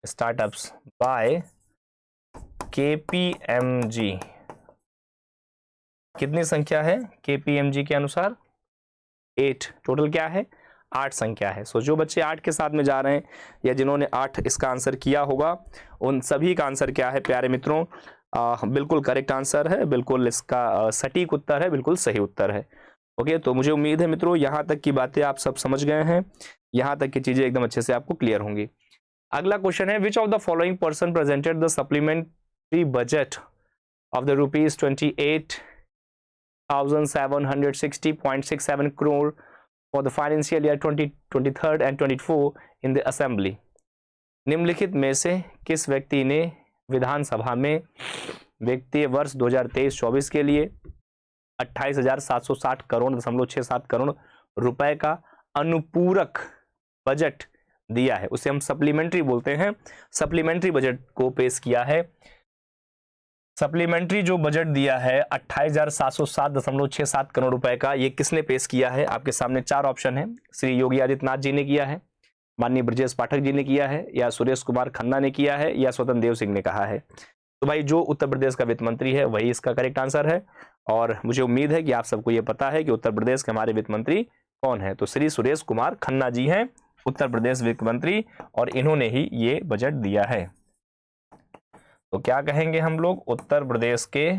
स्टार्टअप्स बाय KPMG, कितनी संख्या है KPMG के अनुसार? 8। टोटल क्या है? 8 संख्या है। सो जो बच्चे 8 के साथ में जा रहे हैं या जिन्होंने 8 इसका आंसर किया होगा, उन सभी का आंसर क्या है प्यारे मित्रों? बिल्कुल करेक्ट आंसर है, बिल्कुल इसका सटीक उत्तर है, बिल्कुल सही उत्तर है। ओके, तो मुझे उम्मीद है मित्रों यहाँ तक की बातें आप सब समझ गए हैं, यहाँ तक की चीजें एकदम अच्छे से आपको क्लियर होंगी। अगला क्वेश्चन है, which of the following person presented the supplementary budget of the ₹28,760.67 crore for the financial year 2023 and 24 in the assembly। निम्नलिखित में से किस व्यक्ति ने विधानसभा में वित्तीय वर्ष 2023-24 के लिए 28,760.67 करोड़ रुपए का अनुपूरक बजट दिया है? उसे हम सप्लीमेंट्री बोलते हैं। सप्लीमेंट्री बजट को पेश किया है। सप्लीमेंट्री जो बजट दिया है 28,760.67 करोड़ रुपए का, ये किसने पेश किया है? आपके सामने 4 ऑप्शन है। श्री योगी आदित्यनाथ जी ने किया है, माननीय ब्रजेश पाठक जी ने किया है, या सुरेश कुमार खन्ना ने किया है, या स्वतंत्र देव सिंह ने कहा है। तो भाई जो उत्तर प्रदेश का वित्त मंत्री है वही इसका करेक्ट आंसर है। और मुझे उम्मीद है कि आप सबको ये पता है कि उत्तर प्रदेश के हमारे वित्त मंत्री कौन है। तो श्री सुरेश कुमार खन्ना जी हैं उत्तर प्रदेश वित्त मंत्री, और इन्होंने ही ये बजट दिया है। तो क्या कहेंगे हम लोग? उत्तर प्रदेश के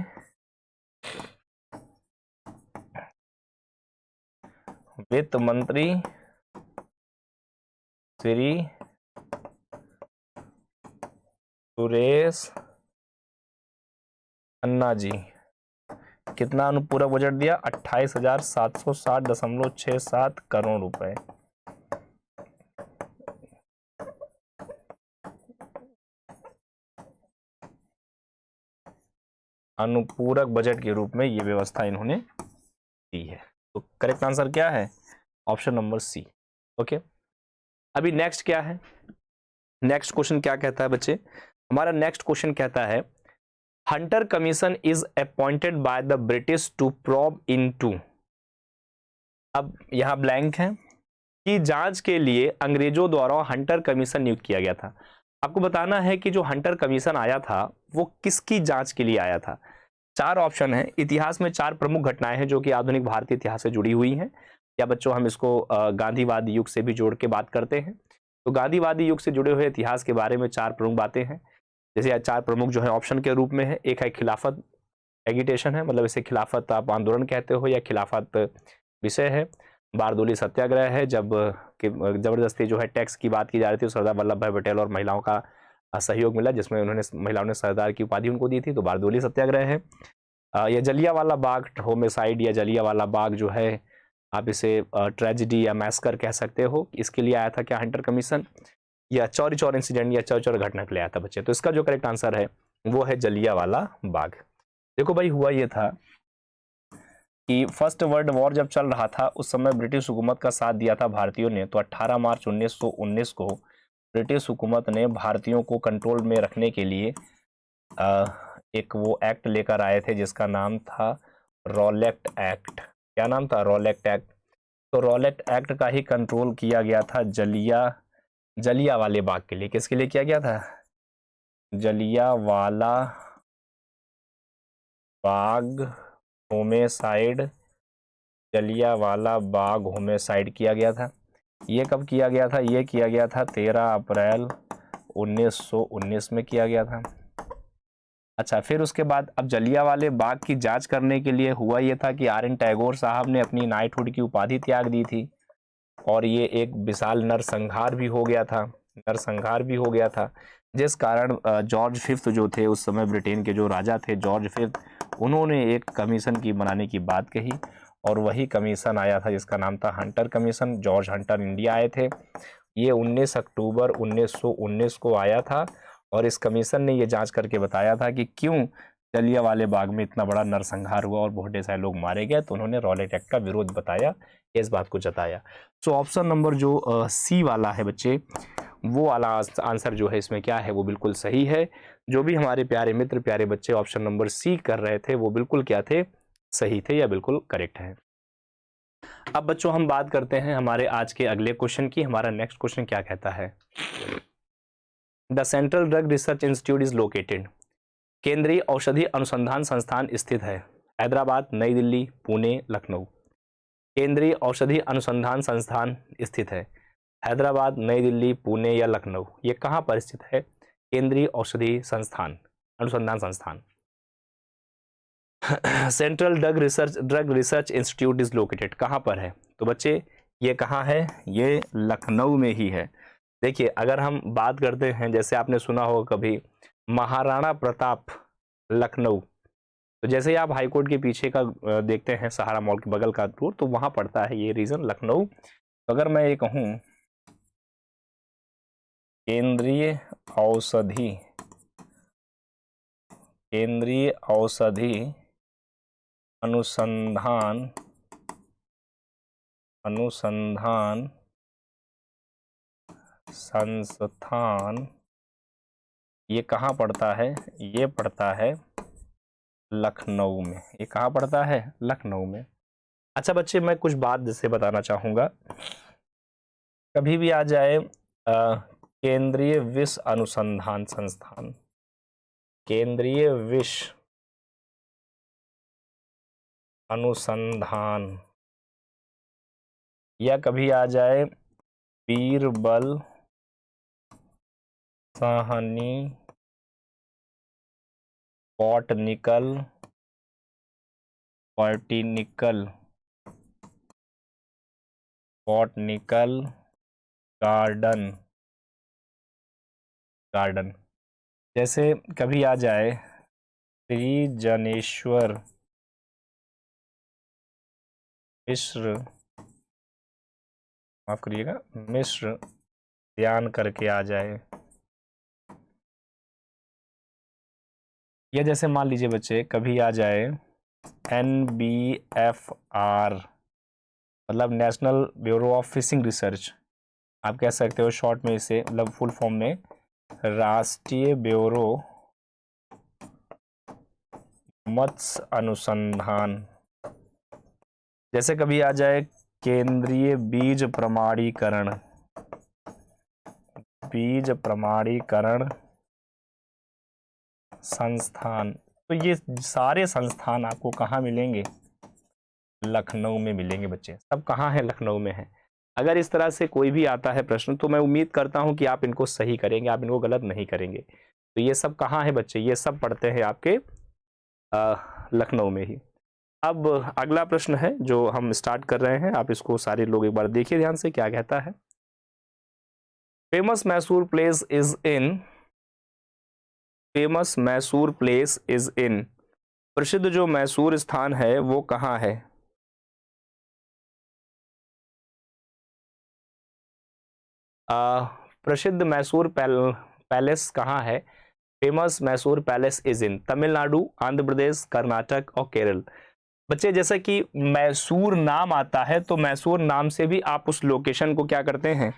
वित्त मंत्री श्री सुरेश खन्ना जी, कितना अनुपूरक बजट दिया? 28,760.67 करोड़ रुपए। अनुपूरक बजट के रूप में ये व्यवस्था इन्होंने दी है। तो करेक्ट आंसर क्या है? Option number C. ओके, अभी नेक्स्ट क्या है? नेक्स्ट क्वेश्चन क्या कहता है बच्चे? हमारा नेक्स्ट क्वेश्चन कहता है, Hunter commission is appointed by the British to probe into. अब यहां ब्लैंक है कि जांच के लिए अंग्रेजों द्वारा हंटर कमीशन नियुक्त किया गया था। आपको बताना है कि जो हंटर कमीशन आया था वो किसकी जांच के लिए आया था। 4 ऑप्शन है। इतिहास में 4 प्रमुख घटनाएं हैं जो कि आधुनिक भारतीय इतिहास से जुड़ी हुई हैं, या बच्चों हम इसको गांधीवादी युग से भी जोड़ के बात करते हैं। तो गांधीवादी युग से जुड़े हुए इतिहास के बारे में 4 प्रमुख बातें हैं। जैसे 4 प्रमुख जो है ऑप्शन के रूप में है। एक है खिलाफत एगिटेशन है, मतलब इसे खिलाफत आप आंदोलन कहते हो या खिलाफत विषय है। बारदोली सत्याग्रह है, जब जबरदस्ती जो है टैक्स की बात की जा रही थी, सरदार वल्लभ भाई पटेल और महिलाओं का सहयोग मिला, जिसमें महिलाओं ने सरदार की उपाधि उनको दी थी, तो बारदोली सत्याग्रह है। या जलियांवाला बाग होमिसाइड या जलियांवाला बाग जो है, आप इसे ट्रेजिडी या मैस्कर कह सकते हो, इसके लिए आया था क्या हंटर कमीशन? या चौरी चौर इंसिडेंट या चौरी चौर घटना के लिए आया था बच्चे? तो इसका जो करेक्ट आंसर है वो है जलियांवाला बाग। देखो भाई, हुआ ये था कि फर्स्ट वर्ल्ड वॉर जब चल रहा था उस समय ब्रिटिश हुकूमत का साथ दिया था भारतीयों ने। तो 18 मार्च 1919 को ब्रिटिश हुकूमत ने भारतीयों को कंट्रोल में रखने के लिए एक वो एक्ट लेकर आए थे जिसका नाम था रॉलेट एक्ट। क्या नाम था? Rowlatt act. तो रॉलेट एक्ट का ही कंट्रोल किया गया था जलियांवाले बाग के लिए। किसके लिए किया गया था? जलियांवाला बाग होमेसाइड, जलियांवाला बाग होमेसाइड किया गया था। ये कब किया गया था? ये किया गया था 13 अप्रैल 1919 में किया गया था। अच्छा, फिर उसके बाद अब जलियांवाले बाग की जांच करने के लिए हुआ ये था कि आर.एन. टैगोर साहब ने अपनी नाइटहुड की उपाधि त्याग दी थी और ये एक विशाल नरसंहार भी हो गया था, जिस कारण जॉर्ज फिफ्थ जो थे उस समय ब्रिटेन के जो राजा थे जॉर्ज फिफ्थ, उन्होंने एक कमीशन की बनाने की बात कही और वही कमीशन आया था जिसका नाम था Hunter commission. George Hunter India आए थे। ये 19 अक्टूबर 1919 को आया था और इस कमीशन ने ये जांच करके बताया था कि क्यों जलियांवाले बाग में इतना बड़ा नरसंहार हुआ और बहुत ढेर सारे लोग मारे गए। तो उन्होंने रॉलेट एक्ट का विरोध बताया, इस बात को जताया। सो ऑप्शन नंबर जो सी वाला है बच्चे, वो वाला आंसर जो है इसमें क्या है, वो बिल्कुल सही है। जो भी हमारे प्यारे मित्र प्यारे बच्चे ऑप्शन नंबर सी कर रहे थे वो बिल्कुल क्या थे? सही थे या बिल्कुल करेक्ट है। अब बच्चों हम बात करते हैं हमारे आज के अगले क्वेश्चन की। हमारा नेक्स्ट क्वेश्चन क्या कहता है? The central drug research institute is located. केंद्रीय औषधि अनुसंधान संस्थान स्थित है हैदराबाद, नई दिल्ली, पुणे, लखनऊ। केंद्रीय औषधि अनुसंधान संस्थान स्थित है हैदराबाद, नई दिल्ली, पुणे या लखनऊ। ये कहाँ पर स्थित है? केंद्रीय औषधि संस्थान अनुसंधान संस्थान central drug research institute is located कहाँ पर है? तो बच्चे ये कहाँ है? ये लखनऊ में ही है। देखिए, अगर हम बात करते हैं, जैसे आपने सुना होगा कभी महाराणा प्रताप लखनऊ, तो जैसे ही आप हाईकोर्ट के पीछे का देखते हैं सहारा मॉल के बगल का रोड, तो वहां पड़ता है ये रीजन लखनऊ। तो अगर मैं ये कहूँ केंद्रीय औषधि अनुसंधान संस्थान, ये कहाँ पड़ता है? ये पड़ता है लखनऊ में। ये कहाँ पड़ता है? लखनऊ में। अच्छा बच्चे, मैं कुछ बात जिससे बताना चाहूंगा। कभी भी आ जाए केंद्रीय विष अनुसंधान संस्थान, केंद्रीय विष अनुसंधान, या कभी आ जाए बीरबल साहनी बॉटनिकल गार्डन, जैसे कभी आ जाए श्री जनेश्वर मिश्र, माफ करिएगा, मिश्र ध्यान करके आ जाए, या जैसे मान लीजिए बच्चे कभी आ जाए NBFR, मतलब national bureau of fishing research, आप कह सकते हो शॉर्ट में इसे, मतलब फुल फॉर्म में राष्ट्रीय ब्यूरो मत्स्य अनुसंधान। जैसे कभी आ जाए केंद्रीय बीज प्रमाणीकरण संस्थान। तो ये सारे संस्थान आपको कहाँ मिलेंगे? लखनऊ में मिलेंगे बच्चे। सब कहाँ है? लखनऊ में है। अगर इस तरह से कोई भी आता है प्रश्न तो मैं उम्मीद करता हूं कि आप इनको सही करेंगे, आप इनको गलत नहीं करेंगे। तो ये सब कहाँ है बच्चे? ये सब पढ़ते हैं आपके लखनऊ में ही। अब अगला प्रश्न है जो हम स्टार्ट कर रहे हैं, आप इसको सारे लोग एक बार देखिए ध्यान से, क्या कहता है। Famous Mysore place is in, प्रसिद्ध जो मैसूर स्थान है वो कहाँ है? प्रसिद्ध मैसूर पैलेस कहाँ है? Famous Mysore palace is in Tamil Nadu, Andhra Pradesh, Karnataka और केरल। बच्चे जैसा कि मैसूर नाम आता है तो मैसूर नाम से भी आप उस लोकेशन को क्या करते हैं?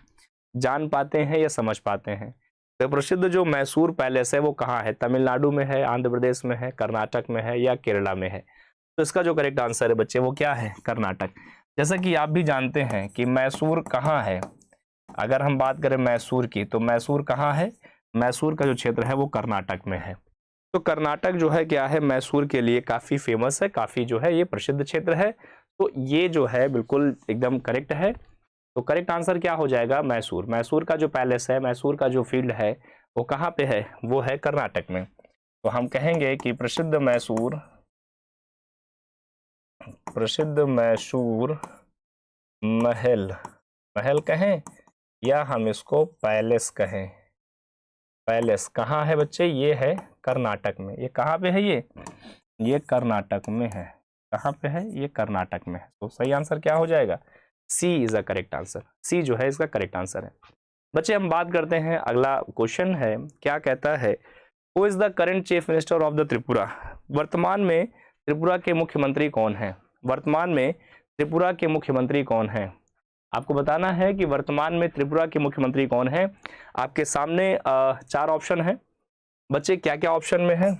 जान पाते हैं या समझ पाते हैं। तो प्रसिद्ध जो मैसूर पैलेस है वो कहाँ है? तमिलनाडु में है, आंध्र प्रदेश में है, कर्नाटक में है या केरला में है? तो इसका जो करेक्ट आंसर है बच्चे वो क्या है? कर्नाटक। जैसा कि आप भी जानते हैं कि मैसूर कहाँ है, अगर हम बात करें मैसूर की तो मैसूर कहाँ है? मैसूर का जो क्षेत्र है वो कर्नाटक में है। तो कर्नाटक जो है क्या है? मैसूर के लिए काफी फेमस है, काफी जो है ये प्रसिद्ध क्षेत्र है। तो ये जो है बिल्कुल एकदम करेक्ट है। तो करेक्ट आंसर क्या हो जाएगा? मैसूर। मैसूर का जो पैलेस है, मैसूर का जो फील्ड है वो कहाँ पे है? वो है कर्नाटक में। तो हम कहेंगे कि प्रसिद्ध मैसूर महल, महल कहें या हम इसको पैलेस कहें। पैलेस कहाँ है बच्चे? ये है कर्नाटक में। ये कहाँ पे है? ये कर्नाटक में है। कहाँ पे है? ये कर्नाटक में है। तो सही आंसर क्या हो जाएगा? सी इज अ करेक्ट आंसर। सी जो है इसका करेक्ट आंसर है। बच्चे हम बात करते हैं, अगला क्वेश्चन है, क्या कहता है? Who is the current chief minister of the Tripura? वर्तमान में त्रिपुरा के मुख्यमंत्री कौन है? वर्तमान में त्रिपुरा के मुख्यमंत्री कौन है? आपको बताना है कि वर्तमान में त्रिपुरा के मुख्यमंत्री कौन है। आपके सामने 4 ऑप्शन है बच्चे। क्या क्या ऑप्शन में है?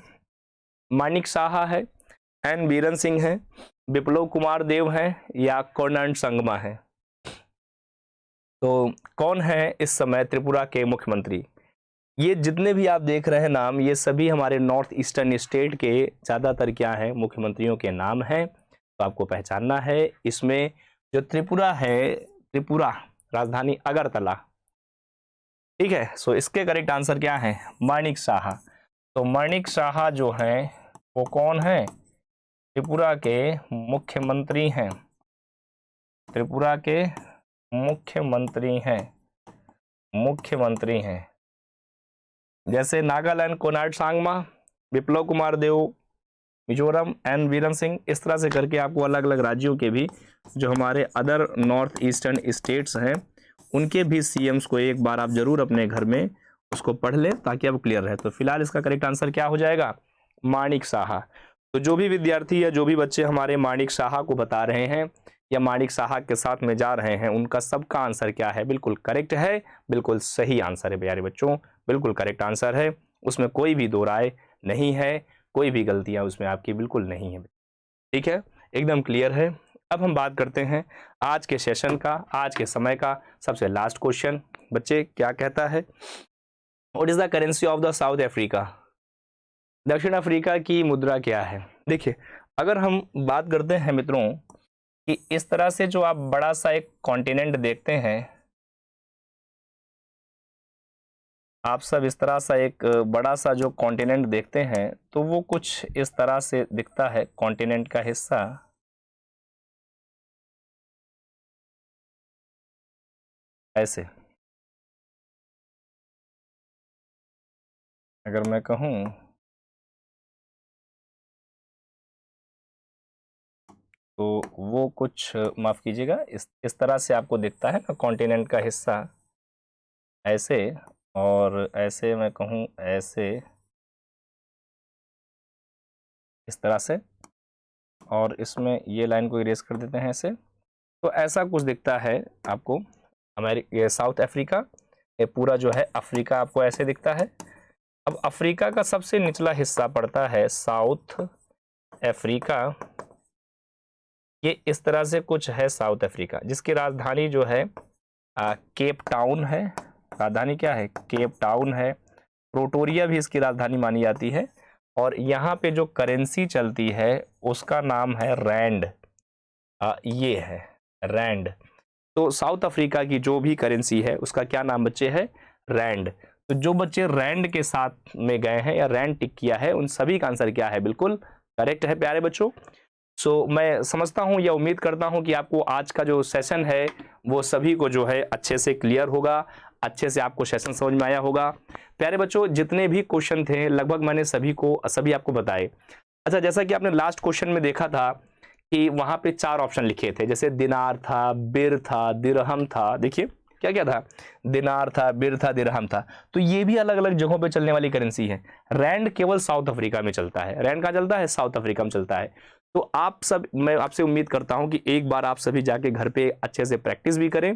मानिक साहा है, एन बीरन सिंह है, विप्लव कुमार देव है या कोर्नन संगमा है। तो कौन है इस समय त्रिपुरा के मुख्यमंत्री? ये जितने भी आप देख रहे हैं नाम, ये सभी हमारे नॉर्थ ईस्टर्न स्टेट के ज़्यादातर क्या है? मुख्यमंत्रियों के नाम हैं। तो आपको पहचानना है। इसमें जो त्रिपुरा है, त्रिपुरा राजधानी अगरतला, ठीक है। सो इसके करेक्ट आंसर क्या है? माणिक साहा। तो माणिक साहा जो है वो कौन है? त्रिपुरा के मुख्यमंत्री हैं। त्रिपुरा के मुख्यमंत्री हैं। जैसे नागालैंड कोनार्ड सांगमा, विप्लव कुमार देव मिजोरम, एन बीरन सिंह, इस तरह से करके आपको अलग अलग राज्यों के भी जो हमारे अदर नॉर्थ ईस्टर्न स्टेट्स हैं उनके भी सीएम्स को एक बार आप जरूर अपने घर में उसको पढ़ लें ताकि आप क्लियर रहे। तो फिलहाल इसका करेक्ट आंसर क्या हो जाएगा? माणिक साहा। तो जो भी विद्यार्थी या जो भी बच्चे हमारे माणिक साहा को बता रहे हैं या माणिक साहा के साथ में जा रहे हैं, उनका सबका आंसर क्या है? बिल्कुल करेक्ट है, बिल्कुल सही आंसर है प्यारे बच्चों, बिल्कुल करेक्ट आंसर है। उसमें कोई भी दो राय नहीं है, कोई भी गलतियां उसमें आपकी बिल्कुल नहीं है। ठीक है, एकदम क्लियर है। अब हम बात करते हैं आज के सेशन का, आज के समय का सबसे लास्ट क्वेश्चन। बच्चे क्या कहता है? What is the currency of the south Africa? दक्षिण अफ्रीका की मुद्रा क्या है? देखिए, अगर हम बात करते हैं मित्रों कि इस तरह से जो आप बड़ा सा एक कॉन्टिनेंट देखते हैं, आप सब इस तरह सा एक बड़ा सा जो कॉन्टिनेंट देखते हैं तो वो कुछ इस तरह से दिखता है कॉन्टिनेंट का हिस्सा। ऐसे अगर मैं कहूँ तो वो कुछ माफ कीजिएगा इस तरह से आपको दिखता है ना कॉन्टिनेंट का हिस्सा, ऐसे। और ऐसे मैं कहूँ ऐसे, इस तरह से, और इसमें ये लाइन को इरेज कर देते हैं ऐसे। तो ऐसा कुछ दिखता है आपको ये साउथ अफ्रीका, ये पूरा जो है अफ्रीका आपको ऐसे दिखता है। अब अफ्रीका का सबसे निचला हिस्सा पड़ता है साउथ अफ्रीका। ये इस तरह से कुछ है साउथ अफ्रीका, जिसकी राजधानी जो है केप टाउन है। राजधानी क्या है? केप टाउन है। प्रोटोरिया भी इसकी राजधानी मानी जाती है। और यहाँ पे जो करेंसी चलती है उसका नाम है रैंड। ये है रैंड। तो साउथ अफ्रीका की जो भी करेंसी है उसका क्या नाम बच्चे है? रैंड। तो जो बच्चे रैंड के साथ में गए हैं या रैंड टिक किया है उन सभी का आंसर क्या है? बिल्कुल करेक्ट है प्यारे बच्चों। सो मैं समझता हूं या उम्मीद करता हूं कि आपको आज का जो सेशन है वो सभी को जो है अच्छे से क्लियर होगा, अच्छे से आपको सेशन समझ में आया होगा। प्यारे बच्चों, जितने भी क्वेश्चन थे लगभग मैंने सभी आपको बताए। अच्छा, जैसा कि आपने लास्ट क्वेश्चन में देखा था कि वहां पे 4 ऑप्शन लिखे थे, जैसे दिनार था, बिर था, दिरहम था। देखिए क्या क्या था? दिनार था, बिर था, दिरहम था। तो ये भी अलग अलग जगहों पे चलने वाली करेंसी है। रैंड केवल साउथ अफ्रीका में चलता है। रैंड कहाँ चलता है? साउथ अफ्रीका में चलता है। तो आप सब, मैं आपसे उम्मीद करता हूं कि एक बार आप सभी जाके घर पे अच्छे से प्रैक्टिस भी करें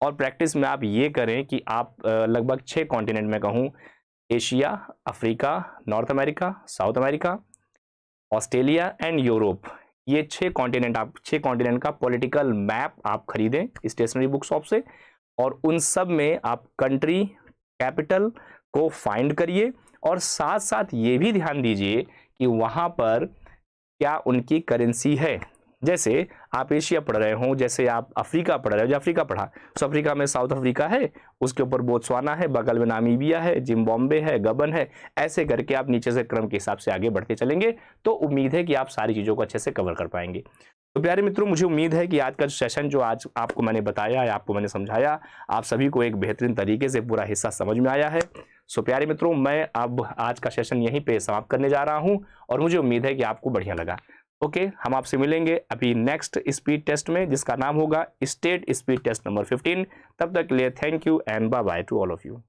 और प्रैक्टिस में आप ये करें कि आप लगभग 6 कॉन्टिनेंट में कहूँ, Asia, Africa, north America, south America, Australia and Europe, ये 6 कॉन्टिनेंट का पॉलिटिकल मैप आप खरीदें स्टेशनरी बुक शॉप से, और उन सब में आप कंट्री कैपिटल को फाइंड करिए, और साथ साथ ये भी ध्यान दीजिए कि वहाँ पर क्या उनकी करेंसी है। जैसे आप एशिया पढ़ रहे हो, जैसे आप अफ्रीका पढ़ रहे हो, जो अफ्रीका पढ़ा, तो अफ्रीका में साउथ अफ्रीका है, उसके ऊपर बोत्सवाना है, बगल में नामीबिया है, जिम्बाब्वे है, गबन है, ऐसे करके आप नीचे से क्रम के हिसाब से आगे बढ़ते चलेंगे, तो उम्मीद है कि आप सारी चीज़ों को अच्छे से कवर कर पाएंगे। तो प्यारे मित्रों, मुझे उम्मीद है कि आज का सेशन जो आज आपको मैंने बताया है, आपको मैंने समझाया, आप सभी को एक बेहतरीन तरीके से पूरा हिस्सा समझ में आया है। सो प्यारे मित्रों, मैं अब आज का सेशन यहीं पे समाप्त करने जा रहा हूं, और मुझे उम्मीद है कि आपको बढ़िया लगा। ओके, हम आपसे मिलेंगे अभी नेक्स्ट स्पीड टेस्ट में, जिसका नाम होगा स्टेट स्पीड टेस्ट नंबर 15। तब तक के लिए thank you and bye bye to all of you.